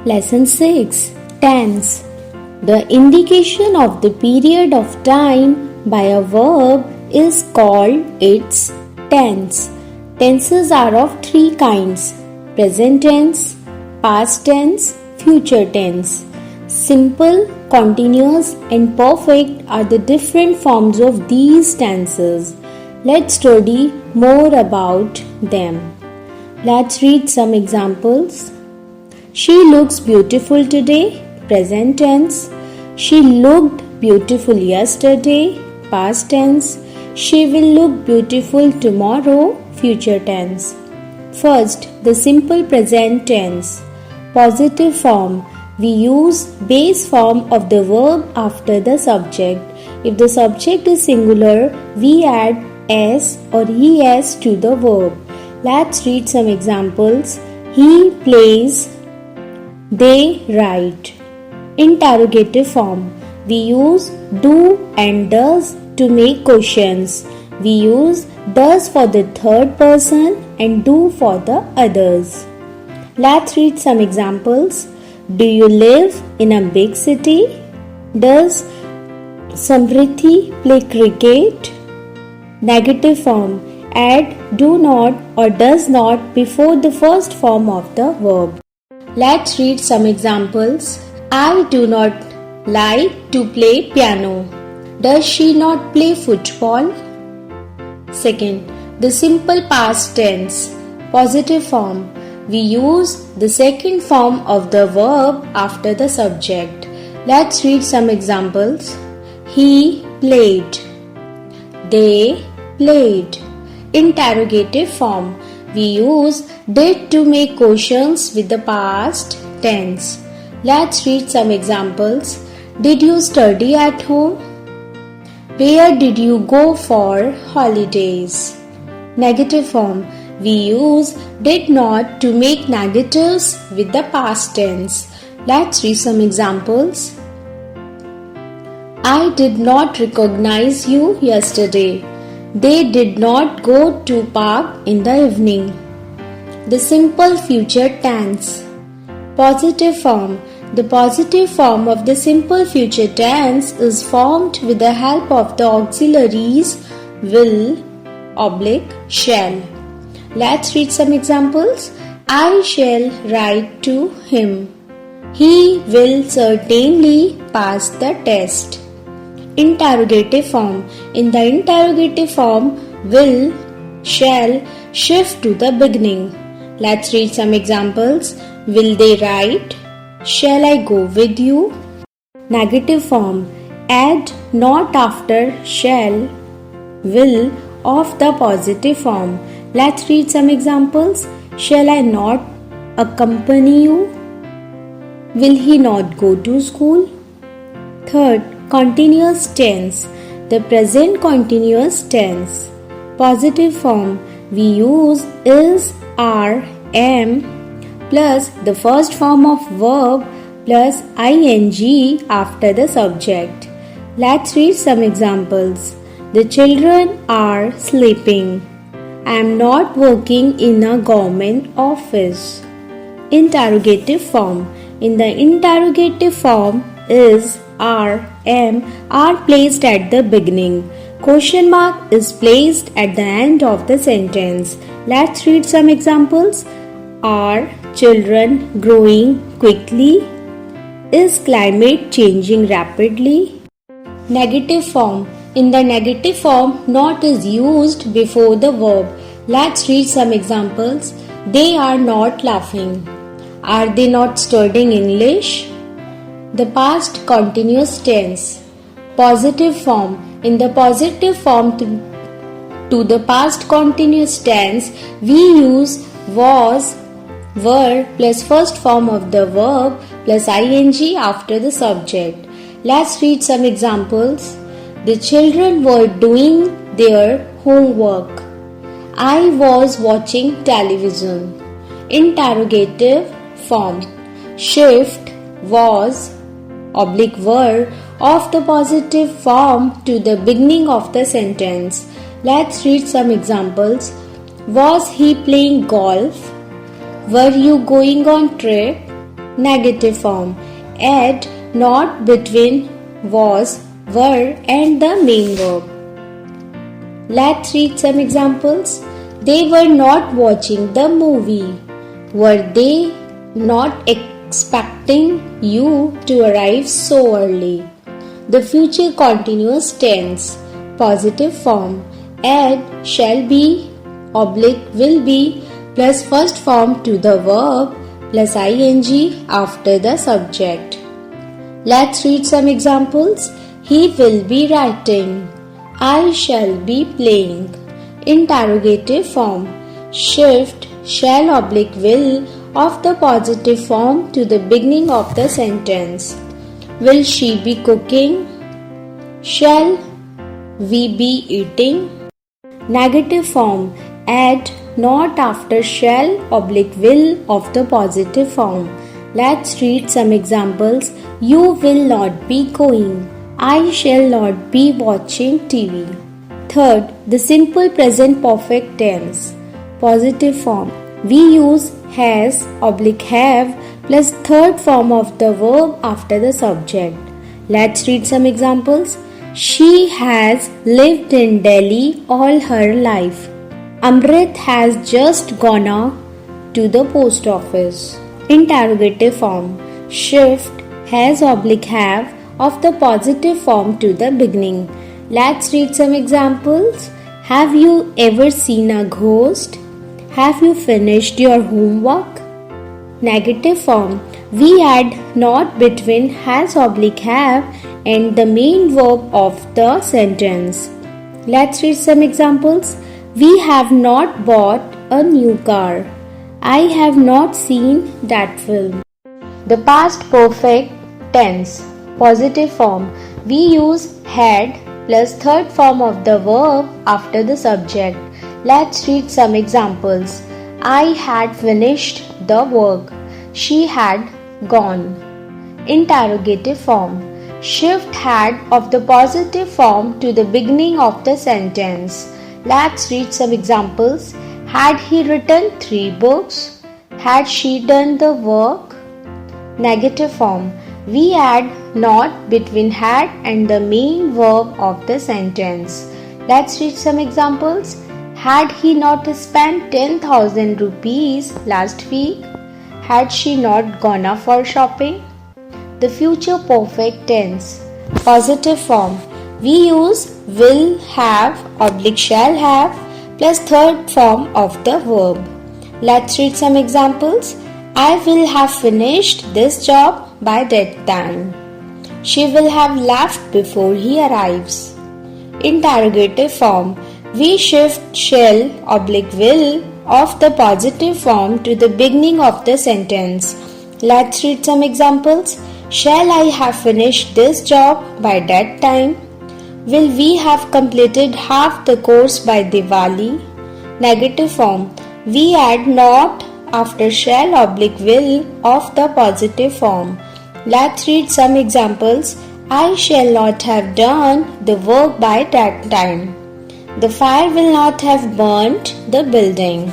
Lesson 6. Tense. The indication of the period of time by a verb is called its tense. Tenses are of three kinds: present tense, past tense, future tense. Simple, continuous, and perfect are the different forms of these tenses. Let's study more about them. Let's read some examples. She looks beautiful today, present tense. She looked beautiful yesterday, past tense. She will look beautiful tomorrow, future tense. First, the simple present tense. Positive form. We use base form of the verb after the subject. If the subject is singular, we add s or es to the verb. Let's read some examples. He plays. They write. Interrogative form. We use do and does to make questions. We use does for the third person and do for the others. Let's read some examples. Do you live in a big city? Does Samriddhi play cricket? Negative form. Add do not or does not before the first form of the verb. Let's read some examples. I do not like to play piano. Does she not play football? Second, the simple past tense. Positive form. We use the second form of the verb after the subject. Let's read some examples. He played. They played. Interrogative form. We use did to make questions with the past tense. Let's read some examples. Did you study at home? Where did you go for holidays? Negative form. We use did not to make negatives with the past tense. Let's read some examples. I did not recognize you yesterday. They did not go to park in the evening. The simple future tense. Positive form. The positive form of the simple future tense is formed with the help of the auxiliaries will, shall. Let's read some examples. I shall write to him. He will certainly pass the test. Interrogative form. In the interrogative form, will, shall shift to the beginning. Let's read some examples. Will they write? Shall I go with you? Negative form. Add not after shall, will of the positive form. Let's read some examples. Shall I not accompany you? Will he not go to school? Third, continuous tense. The present continuous tense. Positive form. We use is, are, am plus the first form of verb plus ing after the subject. Let's read some examples. The children are sleeping. I am not working in a government office. Interrogative form. In the interrogative form, is, are, am are placed at the beginning. Question mark is placed at the end of the sentence. Let's read some examples. Are children growing quickly? Is climate changing rapidly? Negative form. In the negative form, not is used before the verb. Let's read some examples. They are not laughing. Are they not studying English? The past continuous tense. Positive form. In the positive form to the past continuous tense, we use was, were plus first form of the verb plus ing after the subject. Let's read some examples. The children were doing their homework. I was watching television. Interrogative form. Shift was were of the positive form to the beginning of the sentence. Let's read some examples. Was he playing golf? Were you going on trip? Negative form. Add not between was, were and the main verb. Let's read some examples. They were not watching the movie. Were they not expecting you to arrive so early? The future continuous tense. Positive form. Add shall be oblique will be plus first form to the verb plus ing after the subject. Let's read some examples. He will be writing. I shall be playing. Interrogative form. Shift shall oblique will of the positive form to the beginning of the sentence. Will she be cooking? Shall we be eating? Negative form. Add not after shall oblique will of the positive form. Let's read some examples. You will not be going. I shall not be watching TV. Third, the simple present perfect tense. Positive form. We use has oblique have plus third form of the verb after the subject. Let's read some examples. She has lived in Delhi all her life. Amrit has just gone to the post office. Interrogative form. Shift has oblique have of the positive form to the beginning. Let's read some examples. Have you ever seen a ghost? Have you finished your homework? Negative form. We add not between has oblique have and the main verb of the sentence. Let's read some examples. We have not bought a new car. I have not seen that film. The past perfect tense. Positive form. We use had plus third form of the verb after the subject. Let's read some examples. I had finished the work. She had gone. Interrogative form. Shift had of the positive form to the beginning of the sentence. Let's read some examples. Had he written 3 books? Had she done the work? Negative form. We add not between had and the main verb of the sentence. Let's read some examples. Had he not spent 10,000 rupees last week? Had she not gone out for shopping? The future perfect tense. Positive form. We use will have oblique shall have plus third form of the verb. Let's read some examples. I will have finished this job by that time. She will have left before he arrives. Interrogative form. We shift shall oblique will of the positive form to the beginning of the sentence. Let's read some examples. Shall I have finished this job by that time? Will we have completed half the course by Diwali? Negative form. We add not after shall oblique will of the positive form. Let's read some examples. I shall not have done the work by that time. The fire will not have burnt the building.